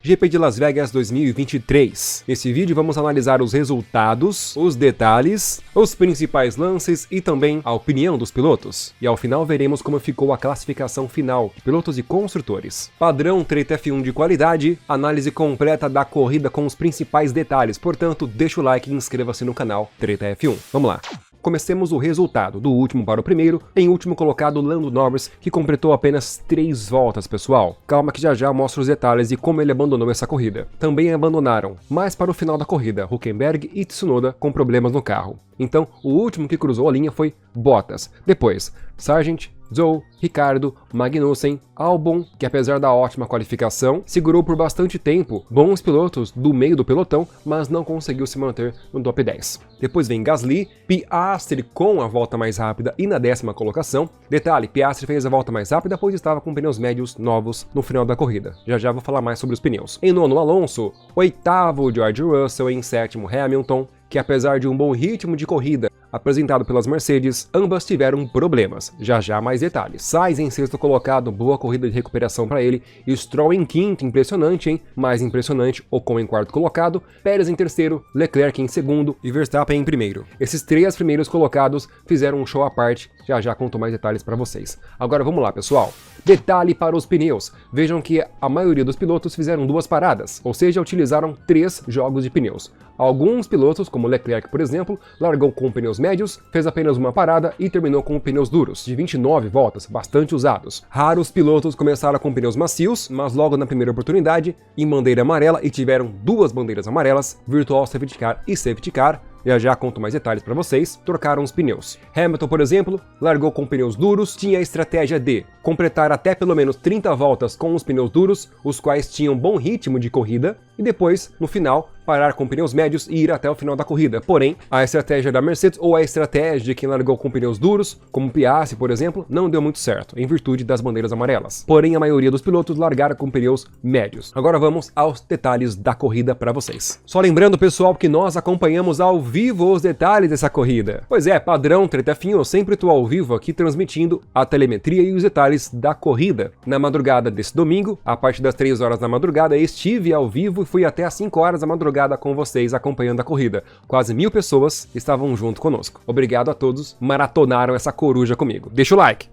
GP de Las Vegas 2023. Nesse vídeo vamos analisar os resultados, os detalhes, os principais lances e também a opinião dos pilotos. E ao final veremos como ficou a classificação final de pilotos e construtores. Padrão Treta F1 de qualidade, análise completa da corrida com os principais detalhes. Portanto, deixa o like e inscreva-se no canal Treta F1. Vamos lá. Comecemos o resultado, do último para o primeiro. Em último colocado, Lando Norris, que completou apenas 3 voltas, pessoal. Calma que já mostro os detalhes e como ele abandonou essa corrida. Também abandonaram, mais para o final da corrida, Hülkenberg e Tsunoda com problemas no carro. Então, o último que cruzou a linha foi Bottas. Depois, Sargent, Zhou, Ricardo, Magnussen, Albon, que apesar da ótima qualificação, segurou por bastante tempo bons pilotos do meio do pelotão, mas não conseguiu se manter no top 10. Depois vem Gasly, Piastri com a volta mais rápida e na 10ª colocação. Detalhe, Piastri fez a volta mais rápida pois estava com pneus médios novos no final da corrida. Já vou falar mais sobre os pneus. Em nono, Alonso, 8º, George Russell, em 7º, Hamilton, que apesar de um bom ritmo de corrida apresentado pelas Mercedes, ambas tiveram problemas. Já mais detalhes. Sainz em 6º colocado, boa corrida de recuperação para ele. Stroll em 5º, impressionante, hein? Mais impressionante, Ocon em 4º colocado. Pérez em 3º, Leclerc em 2º e Verstappen em 1º. Esses 3 primeiros colocados fizeram um show à parte. Já conto mais detalhes para vocês. Agora vamos lá, pessoal. Detalhe para os pneus. Vejam que a maioria dos pilotos fizeram 2 paradas, ou seja, utilizaram 3 jogos de pneus. Alguns pilotos, como Leclerc, por exemplo, largou com pneus médios, fez apenas uma parada e terminou com pneus duros, de 29 voltas, bastante usados. Raros pilotos começaram com pneus macios, mas logo na primeira oportunidade, em bandeira amarela, e tiveram 2 bandeiras amarelas, Virtual Safety Car e Safety Car. Já conto mais detalhes para vocês, trocaram os pneus. Hamilton, por exemplo, largou com pneus duros, tinha a estratégia de completar até pelo menos 30 voltas com os pneus duros, os quais tinham bom ritmo de corrida, e depois, no final, parar com pneus médios e ir até o final da corrida. Porém, a estratégia da Mercedes ou a estratégia de quem largou com pneus duros, como Piastri, por exemplo, não deu muito certo, em virtude das bandeiras amarelas. Porém, a maioria dos pilotos largaram com pneus médios. Agora vamos aos detalhes da corrida para vocês. Só lembrando, pessoal, que nós acompanhamos ao vivo os detalhes dessa corrida. Pois é, padrão Treta F1, eu sempre estou ao vivo aqui transmitindo a telemetria e os detalhes da corrida. Na madrugada desse domingo, a partir das 3 horas da madrugada, estive ao vivo e fui até às 5 horas da madrugada com vocês acompanhando a corrida. Quase 1000 pessoas estavam junto conosco. Obrigado a todos, maratonaram essa coruja comigo. Deixa o like!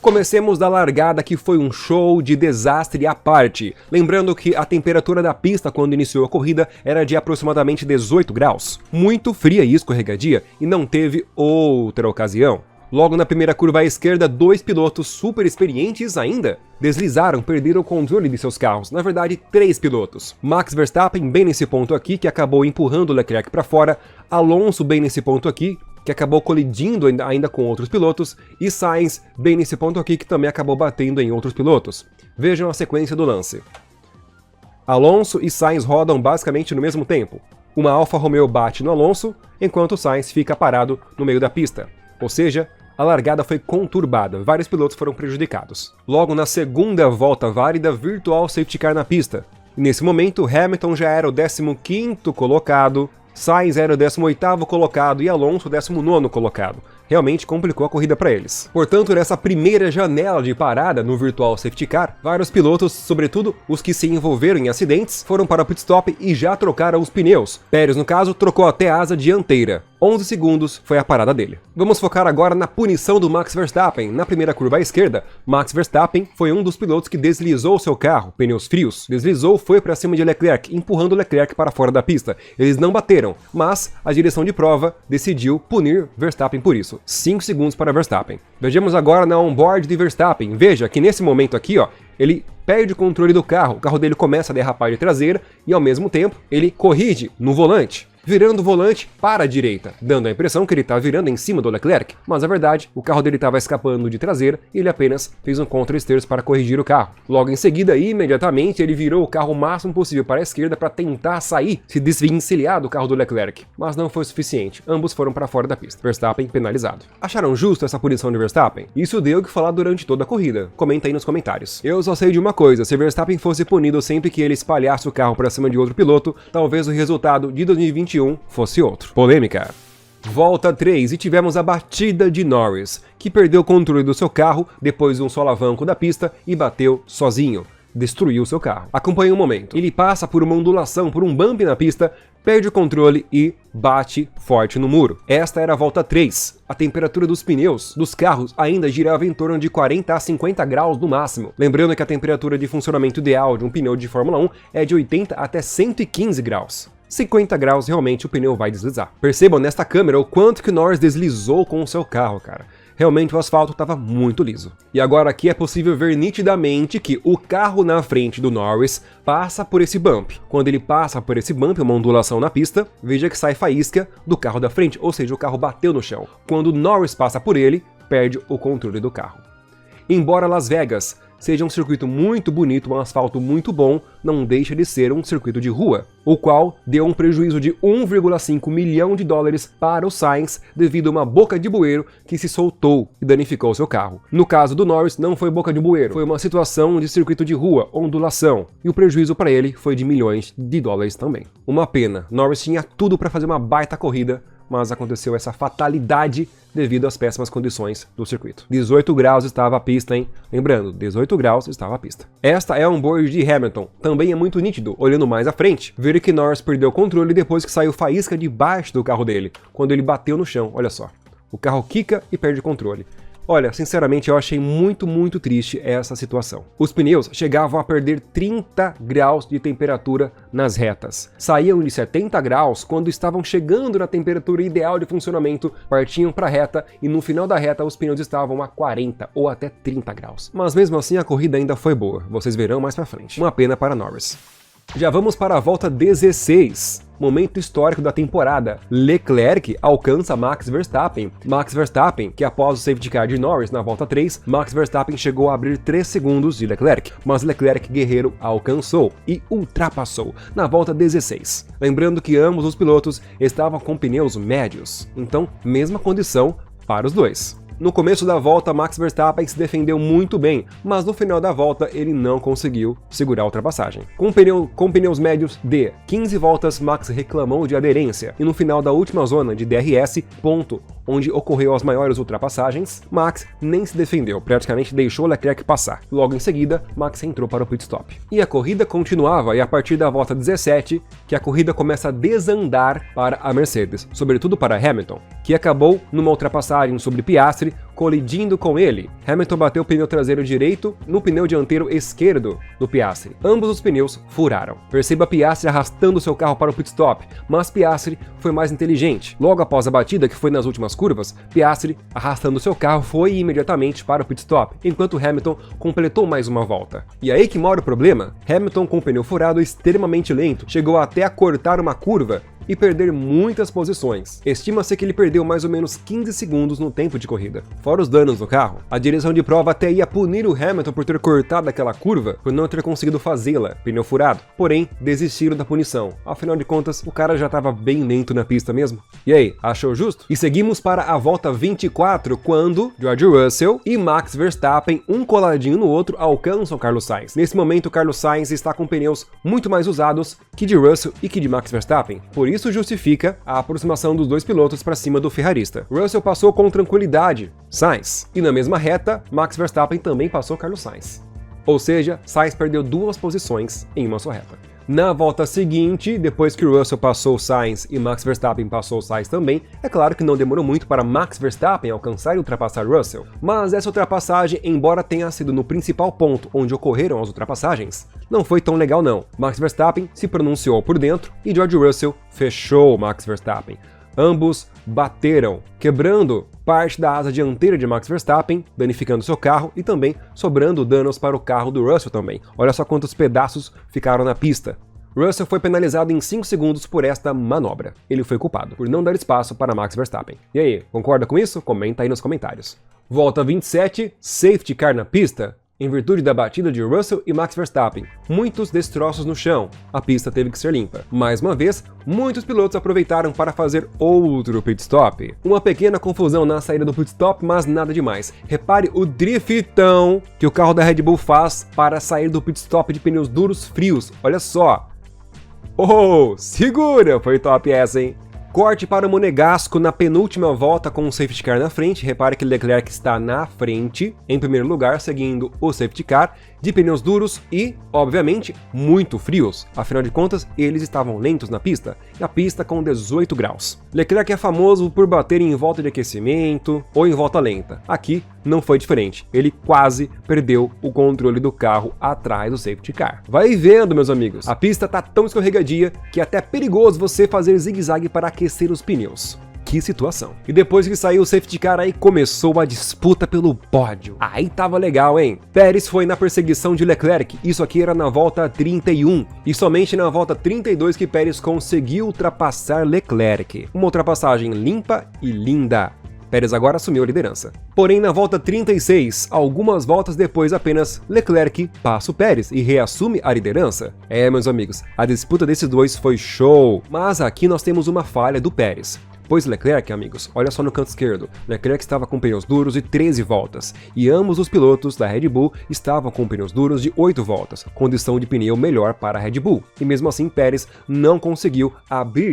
Comecemos da largada, que foi um show de desastre à parte. Lembrando que a temperatura da pista quando iniciou a corrida era de aproximadamente 18 graus. Muito fria e escorregadia, e não teve outra ocasião. Logo na primeira curva à esquerda, 2 pilotos super experientes ainda deslizaram, perderam o controle de seus carros. Na verdade, 3 pilotos. Max Verstappen bem nesse ponto aqui, que acabou empurrando o Leclerc para fora. Alonso bem nesse ponto aqui, que acabou colidindo ainda com outros pilotos. E Sainz bem nesse ponto aqui, que também acabou batendo em outros pilotos. Vejam a sequência do lance. Alonso e Sainz rodam basicamente no mesmo tempo. Uma Alfa Romeo bate no Alonso, enquanto Sainz fica parado no meio da pista. Ou seja, a largada foi conturbada, vários pilotos foram prejudicados. Logo na segunda volta válida, Virtual Safety Car na pista. E nesse momento, Hamilton já era o 15º colocado, Sainz era o 18º colocado e Alonso o 19º colocado. Realmente complicou a corrida para eles. Portanto, nessa primeira janela de parada no Virtual Safety Car, vários pilotos, sobretudo os que se envolveram em acidentes, foram para o pit stop e já trocaram os pneus. Pérez, no caso, trocou até a asa dianteira. 11 segundos foi a parada dele. Vamos focar agora na punição do Max Verstappen. Na primeira curva à esquerda, Max Verstappen foi um dos pilotos que deslizou seu carro, pneus frios. Deslizou, foi para cima de Leclerc, empurrando Leclerc para fora da pista. Eles não bateram, mas a direção de prova decidiu punir Verstappen por isso. 5 segundos para Verstappen. Vejamos agora na onboard de Verstappen. Veja que nesse momento aqui, ó, ele perde o controle do carro. O carro dele começa a derrapar de traseira e ao mesmo tempo ele corrige no volante. virando o volante para a direita, dando a impressão que ele está virando em cima do Leclerc, mas na verdade o carro dele estava escapando de traseira e ele apenas fez um contra-esterço para corrigir o carro. Logo em seguida, imediatamente, ele virou o carro o máximo possível para a esquerda para tentar sair, se desvencilhar do carro do Leclerc, mas não foi suficiente, ambos foram para fora da pista. Verstappen penalizado. Acharam justo essa punição de Verstappen? Isso deu o que falar durante toda a corrida, comenta aí nos comentários. Eu só sei de uma coisa, se Verstappen fosse punido sempre que ele espalhasse o carro para cima de outro piloto, talvez o resultado de 2021 fosse outro. Polêmica. Volta 3 e tivemos a batida de Norris, que perdeu o controle do seu carro depois de um solavanco da pista e bateu sozinho. destruiu seu carro. Acompanhe um momento. Ele passa por uma ondulação, por um bump na pista, perde o controle e bate forte no muro. Esta era a volta 3. A temperatura dos pneus dos carros ainda girava em torno de 40 a 50 graus no máximo. Lembrando que a temperatura de funcionamento ideal de um pneu de Fórmula 1 é de 80 até 115 graus. 50 graus realmente o pneu vai deslizar. Percebam nesta câmera o quanto que o Norris deslizou com o seu carro, cara. Realmente o asfalto estava muito liso. E agora aqui é possível ver nitidamente que o carro na frente do Norris passa por esse bump. Quando ele passa por esse bump, uma ondulação na pista, veja que sai faísca do carro da frente, ou seja, o carro bateu no chão. Quando o Norris passa por ele, perde o controle do carro. Embora Las Vegas seja um circuito muito bonito, um asfalto muito bom, não deixa de ser um circuito de rua, o qual deu um prejuízo de 1,5 milhão de dólares para o Sainz devido a uma boca de bueiro que se soltou e danificou seu carro. No caso do Norris, não foi boca de bueiro, foi uma situação de circuito de rua, ondulação, e o prejuízo para ele foi de milhões de dólares também. Uma pena, Norris tinha tudo para fazer uma baita corrida, mas aconteceu essa fatalidade devido às péssimas condições do circuito. 18 graus estava a pista, hein? Lembrando, 18 graus estava a pista. Esta é a onboard de Hamilton. Também é muito nítido, olhando mais à frente, ver que Norris perdeu o controle depois que saiu faísca debaixo do carro dele, quando ele bateu no chão, olha só. O carro quica e perde o controle. Olha, sinceramente eu achei muito triste essa situação. Os pneus chegavam a perder 30 graus de temperatura nas retas. Saíam de 70 graus quando estavam chegando na temperatura ideal de funcionamento, partiam para a reta e no final da reta os pneus estavam a 40 ou até 30 graus. Mas mesmo assim a corrida ainda foi boa, vocês verão mais pra frente. Uma pena para Norris. Já vamos para a volta 16. Momento histórico da temporada. Leclerc alcança Max Verstappen. Max Verstappen, que após o safety car de Norris na volta 3, Max Verstappen chegou a abrir 3 segundos de Leclerc, mas Leclerc guerreiro alcançou e ultrapassou na volta 16. Lembrando que ambos os pilotos estavam com pneus médios, então mesma condição para os dois. No começo da volta, Max Verstappen se defendeu muito bem, mas no final da volta ele não conseguiu segurar a ultrapassagem. Com pneus médios de 15 voltas, Max reclamou de aderência, e no final da última zona de DRS, ponto onde ocorreu as maiores ultrapassagens, Max nem se defendeu, praticamente deixou Leclerc passar. Logo em seguida, Max entrou para o pit stop. E a corrida continuava, e a partir da volta 17, que a corrida começa a desandar para a Mercedes, sobretudo para Hamilton, que acabou numa ultrapassagem sobre Piastri, colidindo com ele. Hamilton bateu o pneu traseiro direito no pneu dianteiro esquerdo do Piastri. Ambos os pneus furaram. Perceba Piastri arrastando seu carro para o pit stop, mas Piastri foi mais inteligente. Logo após a batida, que foi nas últimas curvas, Piastri, arrastando seu carro, foi imediatamente para o pit stop, enquanto Hamilton completou mais uma volta. E aí que mora o problema. Hamilton, com o pneu furado extremamente lento, chegou até a cortar uma curva e perder muitas posições. Estima-se que ele perdeu mais ou menos 15 segundos no tempo de corrida. Fora os danos no carro, a direção de prova até ia punir o Hamilton por ter cortado aquela curva, por não ter conseguido fazê-la, pneu furado. Porém, desistiram da punição. Afinal de contas, o cara já estava bem lento na pista mesmo. E aí, achou justo? E seguimos para a volta 24, quando George Russell e Max Verstappen, um coladinho no outro, alcançam Carlos Sainz. Nesse momento, Carlos Sainz está com pneus muito mais usados que de Russell e que de Max Verstappen. Por isso justifica a aproximação dos dois pilotos para cima do ferrarista. Russell passou com tranquilidade Sainz, e na mesma reta, Max Verstappen também passou Carlos Sainz. Ou seja, Sainz perdeu 2 posições em uma só reta. Na volta seguinte, depois que Russell passou Sainz e Max Verstappen passou Sainz também, é claro que não demorou muito para Max Verstappen alcançar e ultrapassar Russell. Mas essa ultrapassagem, embora tenha sido no principal ponto onde ocorreram as ultrapassagens, não foi tão legal não. Max Verstappen se pronunciou por dentro e George Russell fechou Max Verstappen. Ambos bateram, quebrando parte da asa dianteira de Max Verstappen, danificando seu carro e também sobrando danos para o carro do Russell também. Olha só quantos pedaços ficaram na pista. Russell foi penalizado em 5 segundos por esta manobra. Ele foi culpado por não dar espaço para Max Verstappen. E aí, concorda com isso? Comenta aí nos comentários. Volta 27, safety car na pista. Em virtude da batida de Russell e Max Verstappen, muitos destroços no chão, a pista teve que ser limpa. Mais uma vez, muitos pilotos aproveitaram para fazer outro pit stop. Uma pequena confusão na saída do pit stop, mas nada demais. Repare o driftão que o carro da Red Bull faz para sair do pit stop de pneus duros frios. Olha só. Oh, segura! Foi top essa, hein? Corte para o Monegasco na penúltima volta com o safety car na frente. Repare que Leclerc está na frente, em primeiro lugar, seguindo o safety car, de pneus duros e, obviamente, muito frios. Afinal de contas, eles estavam lentos na pista, e a pista com 18 graus. Leclerc é famoso por bater em volta de aquecimento ou em volta lenta. Aqui não foi diferente. Ele quase perdeu o controle do carro atrás do safety car. Vai vendo, meus amigos. A pista tá tão escorregadia que é até perigoso você fazer zigue-zague para aquecer os pneus. Que situação. E depois que saiu o safety car, aí começou a disputa pelo pódio. Aí tava legal, hein? Pérez foi na perseguição de Leclerc, isso aqui era na volta 31. E somente na volta 32 que Pérez conseguiu ultrapassar Leclerc. Uma ultrapassagem limpa e linda. Pérez agora assumiu a liderança. Porém, na volta 36, algumas voltas depois apenas, Leclerc passa o Pérez e reassume a liderança. É, meus amigos, a disputa desses dois foi show. Mas aqui nós temos uma falha do Pérez. Pois Leclerc, amigos, olha só no canto esquerdo, Leclerc estava com pneus duros de 13 voltas, e ambos os pilotos da Red Bull estavam com pneus duros de 8 voltas, condição de pneu melhor para a Red Bull, e mesmo assim Pérez não conseguiu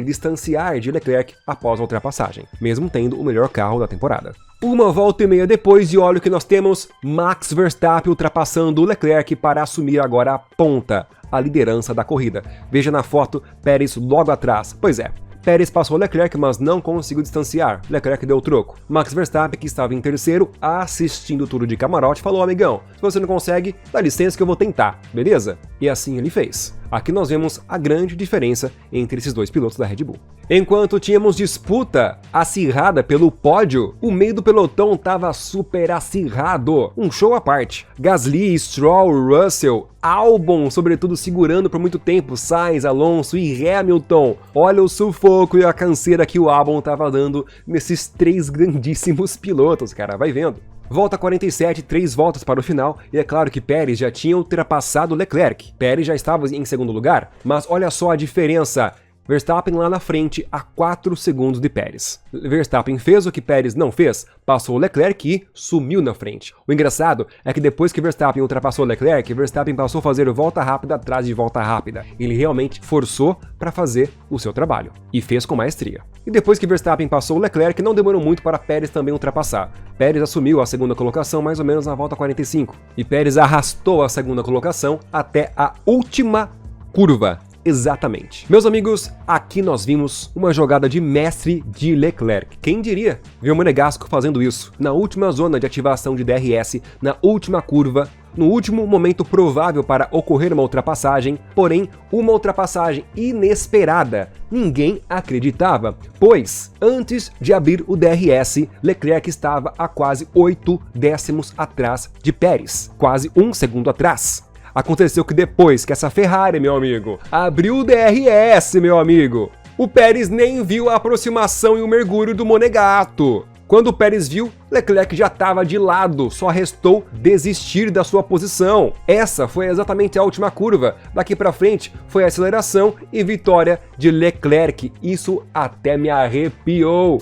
distanciar de Leclerc após a ultrapassagem, mesmo tendo o melhor carro da temporada. Uma volta e meia depois, e olha o que nós temos, Max Verstappen ultrapassando o Leclerc para assumir agora a ponta, a liderança da corrida. Veja na foto, Pérez logo atrás, pois é. Pérez passou Leclerc, mas não conseguiu distanciar. Leclerc deu o troco. Max Verstappen, que estava em terceiro, assistindo tudo de camarote, falou: amigão, se você não consegue, dá licença que eu vou tentar, beleza? E assim ele fez. Aqui nós vemos a grande diferença entre esses dois pilotos da Red Bull. Enquanto tínhamos disputa acirrada pelo pódio, o meio do pelotão estava super acirrado. Um show à parte. Gasly, Stroll, Russell, Albon, sobretudo segurando por muito tempo, Sainz, Alonso e Hamilton. Olha o sufoco e a canseira que o Albon estava dando nesses três grandíssimos pilotos, cara, vai vendo. Volta 47, 3 voltas para o final, e é claro que Pérez já tinha ultrapassado Leclerc. Pérez já estava em segundo lugar, mas olha só a diferença. Verstappen lá na frente a 4 segundos de Pérez. Verstappen fez o que Pérez não fez, passou Leclerc e sumiu na frente. O engraçado é que depois que Verstappen ultrapassou Leclerc, Verstappen passou a fazer volta rápida atrás de volta rápida. Ele realmente forçou para fazer o seu trabalho, e fez com maestria. E depois que Verstappen passou Leclerc, não demorou muito para Pérez também ultrapassar. Pérez assumiu a segunda colocação mais ou menos na volta 45, e Pérez arrastou a segunda colocação até a última curva. Exatamente. Meus amigos, aqui nós vimos uma jogada de mestre de Leclerc. Quem diria ver o Monegasco fazendo isso? Na última zona de ativação de DRS, na última curva, no último momento provável para ocorrer uma ultrapassagem, porém uma ultrapassagem inesperada. Ninguém acreditava, pois antes de abrir o DRS, Leclerc estava a quase 8 décimos atrás de Pérez, quase 1 segundo atrás. Aconteceu que depois que essa Ferrari, meu amigo, abriu o DRS, meu amigo, o Pérez nem viu a aproximação e o mergulho do Monegato. Quando o Pérez viu, Leclerc já estava de lado, só restou desistir da sua posição. Essa foi exatamente a última curva. Daqui para frente foi a aceleração e vitória de Leclerc. Isso até me arrepiou.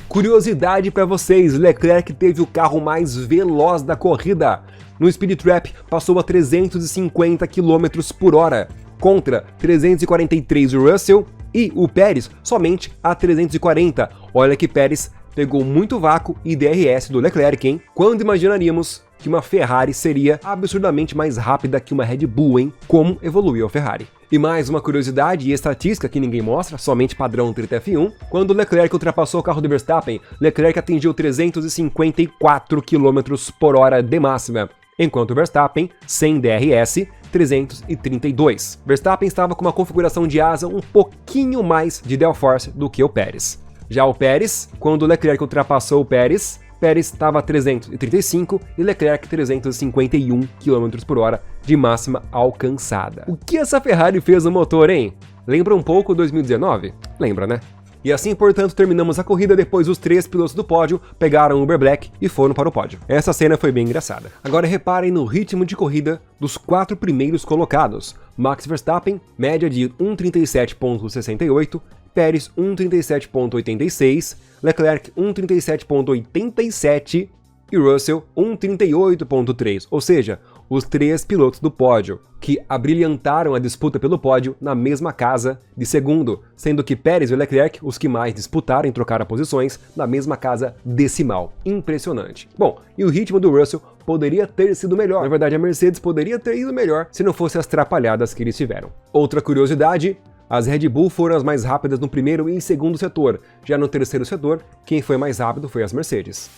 Curiosidade para vocês, Leclerc teve o carro mais veloz da corrida. No Speed Trap passou a 350 km por hora, contra 343 de Russell e o Pérez somente a 340. Olha que Pérez pegou muito vácuo e DRS do Leclerc, hein? Quando imaginaríamos que uma Ferrari seria absurdamente mais rápida que uma Red Bull, hein? Como evoluiu a Ferrari. E mais uma curiosidade e estatística que ninguém mostra, somente padrão Treta F1, quando Leclerc ultrapassou o carro do Verstappen, Leclerc atingiu 354 km por hora de máxima, enquanto Verstappen, sem DRS, 332. Verstappen estava com uma configuração de asa um pouquinho mais de downforce do que o Pérez. Já o Pérez, quando Leclerc ultrapassou o Pérez estava a 335 e Leclerc 351 km por hora de máxima alcançada. O que essa Ferrari fez no motor, hein? Lembra um pouco 2019? Lembra, né? E assim, portanto, terminamos a corrida depois os 3 pilotos do pódio pegaram o Uber Black e foram para o pódio. Essa cena foi bem engraçada. Agora reparem no ritmo de corrida dos 4 primeiros colocados. Max Verstappen, média de 1:37.68, Pérez 1:37.86, Leclerc 1:37.87 e Russell 1:38.3, ou seja, os 3 pilotos do pódio, que abrilhantaram a disputa pelo pódio na mesma casa de segundo, sendo que Pérez e Leclerc os que mais disputaram e trocaram posições na mesma casa decimal. Impressionante. Bom, e o ritmo do Russell poderia ter sido melhor. Na verdade, a Mercedes poderia ter ido melhor se não fosse as atrapalhadas que eles tiveram. Outra curiosidade: as Red Bull foram as mais rápidas no primeiro e segundo setor. Já no terceiro setor, quem foi mais rápido foi as Mercedes.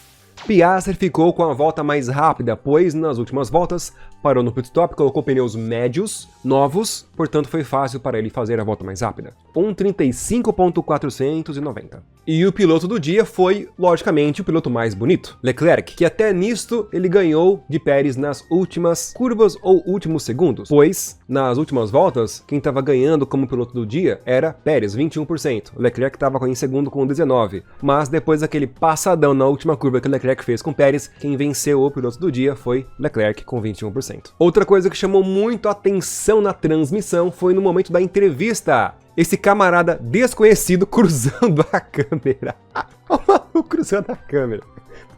Piastri ficou com a volta mais rápida, pois nas últimas voltas parou no pit stop, colocou pneus médios, novos, portanto foi fácil para ele fazer a volta mais rápida. 1:35.490. E o piloto do dia foi, logicamente, o piloto mais bonito, Leclerc, que até nisto ele ganhou de Pérez nas últimas curvas ou últimos segundos, pois nas últimas voltas, quem estava ganhando como piloto do dia era Pérez, 21%. Leclerc estava em segundo com 19%, mas depois daquele passadão na última curva que Leclerc fez com Pérez, quem venceu o piloto do dia foi Leclerc com 21%. Outra coisa que chamou muito a atenção na transmissão foi no momento da entrevista. Esse camarada desconhecido cruzando a câmera. O maluco cruzando a câmera.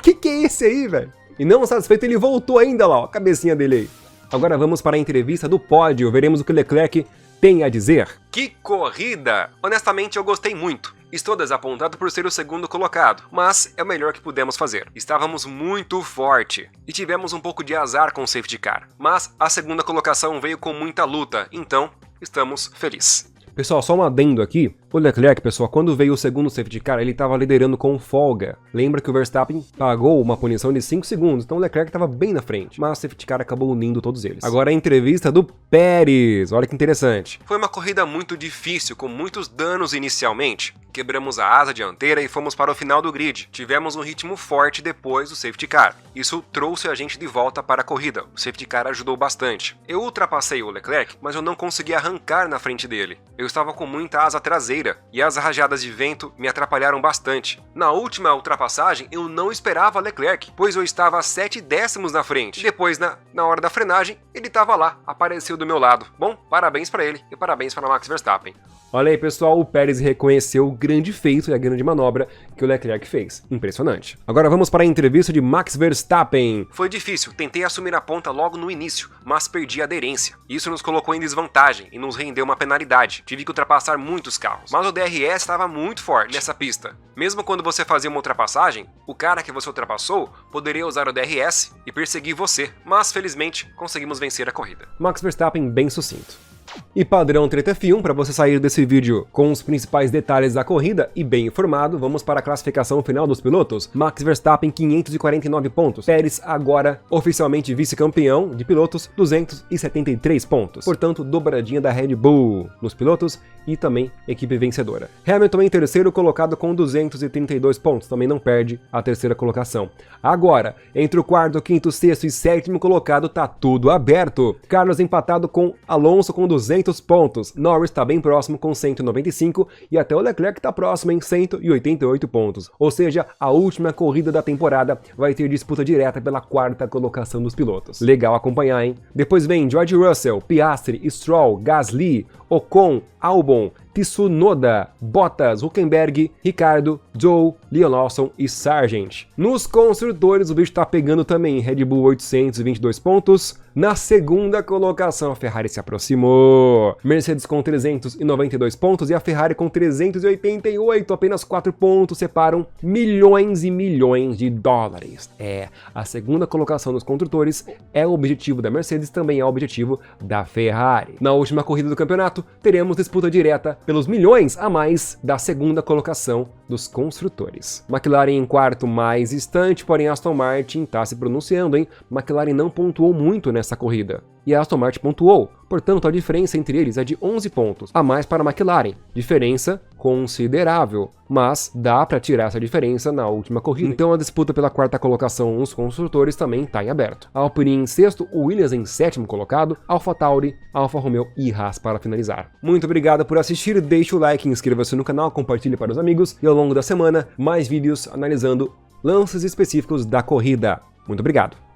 Que é esse aí, velho? E não satisfeito, ele voltou ainda lá, ó, a cabecinha dele aí. Agora vamos para a entrevista do pódio, veremos o que Leclerc tem a dizer. Que corrida! Honestamente, eu gostei muito. Estou desapontado por ser o segundo colocado, mas é o melhor que pudemos fazer. Estávamos muito forte e tivemos um pouco de azar com o safety car, mas a segunda colocação veio com muita luta, então estamos felizes. Pessoal, só um adendo aqui. O Leclerc, pessoal, quando veio o segundo safety car, ele estava liderando com folga. Lembra que o Verstappen pagou uma punição de 5 segundos, então o Leclerc estava bem na frente, mas o safety car acabou unindo todos eles. Agora a entrevista do Pérez, olha que interessante. Foi uma corrida muito difícil, com muitos danos inicialmente. Quebramos a asa dianteira e fomos para o final do grid. Tivemos um ritmo forte depois do safety car. Isso trouxe a gente de volta para a corrida. O safety car ajudou bastante. Eu ultrapassei o Leclerc, mas eu não consegui arrancar na frente dele. Eu estava com muita asa traseira e as rajadas de vento me atrapalharam bastante. Na última ultrapassagem, eu não esperava Leclerc, pois eu estava a 7 décimos na frente. Depois, na hora da frenagem, ele estava lá, apareceu do meu lado. Bom, parabéns para ele e parabéns para Max Verstappen. Olha aí, pessoal, o Pérez reconheceu o grande feito e a grande manobra que o Leclerc fez. Impressionante. Agora vamos para a entrevista de Max Verstappen. Foi difícil, tentei assumir a ponta logo no início, mas perdi a aderência. Isso nos colocou em desvantagem e nos rendeu uma penalidade. Tive que ultrapassar muitos carros, mas o DRS estava muito forte nessa pista. Mesmo quando você fazia uma ultrapassagem, o cara que você ultrapassou poderia usar o DRS e perseguir você, mas felizmente conseguimos vencer a corrida. Max Verstappen bem sucinto. E padrão Treta F1, para você sair desse vídeo com os principais detalhes da corrida e bem informado, vamos para a classificação final dos pilotos. Max Verstappen, 549 pontos. Pérez, agora oficialmente vice-campeão de pilotos, 273 pontos. Portanto, dobradinha da Red Bull nos pilotos e também equipe vencedora. Hamilton em terceiro colocado com 232 pontos, também não perde a terceira colocação. Agora, entre o quarto, quinto, sexto e sétimo colocado, tá tudo aberto. Carlos empatado com Alonso com 200 pontos, Norris está bem próximo com 195 e até o Leclerc está próximo em 188 pontos. Ou seja, a última corrida da temporada vai ter disputa direta pela quarta colocação dos pilotos. Legal acompanhar, hein? Depois vem George Russell, Piastri, Stroll, Gasly, Ocon, Albon, Tsunoda, Bottas, Hülkenberg, Ricciardo, Zhou, Liam Lawson e Sargent. Nos construtores o bicho tá pegando também, Red Bull 822 pontos. Na segunda colocação a Ferrari se aproximou, Mercedes com 392 pontos e a Ferrari com 388, apenas 4 pontos separam milhões e milhões de dólares. A segunda colocação dos construtores é o objetivo da Mercedes, também é o objetivo da Ferrari. Na última corrida do campeonato, teremos disputa direta pelos milhões a mais da segunda colocação dos construtores. McLaren em quarto mais distante, porém Aston Martin está se pronunciando, hein? McLaren não pontuou muito nessa corrida. E a Aston Martin pontuou, portanto a diferença entre eles é de 11 pontos, a mais para a McLaren, diferença considerável, mas dá para tirar essa diferença na última corrida. Então a disputa pela quarta colocação nos construtores também está em aberto. Alpine em sexto, o Williams em sétimo colocado, AlphaTauri, Alfa Romeo e Haas para finalizar. Muito obrigado por assistir, deixe o like, inscreva-se no canal, compartilhe para os amigos e ao longo da semana mais vídeos analisando lances específicos da corrida. Muito obrigado!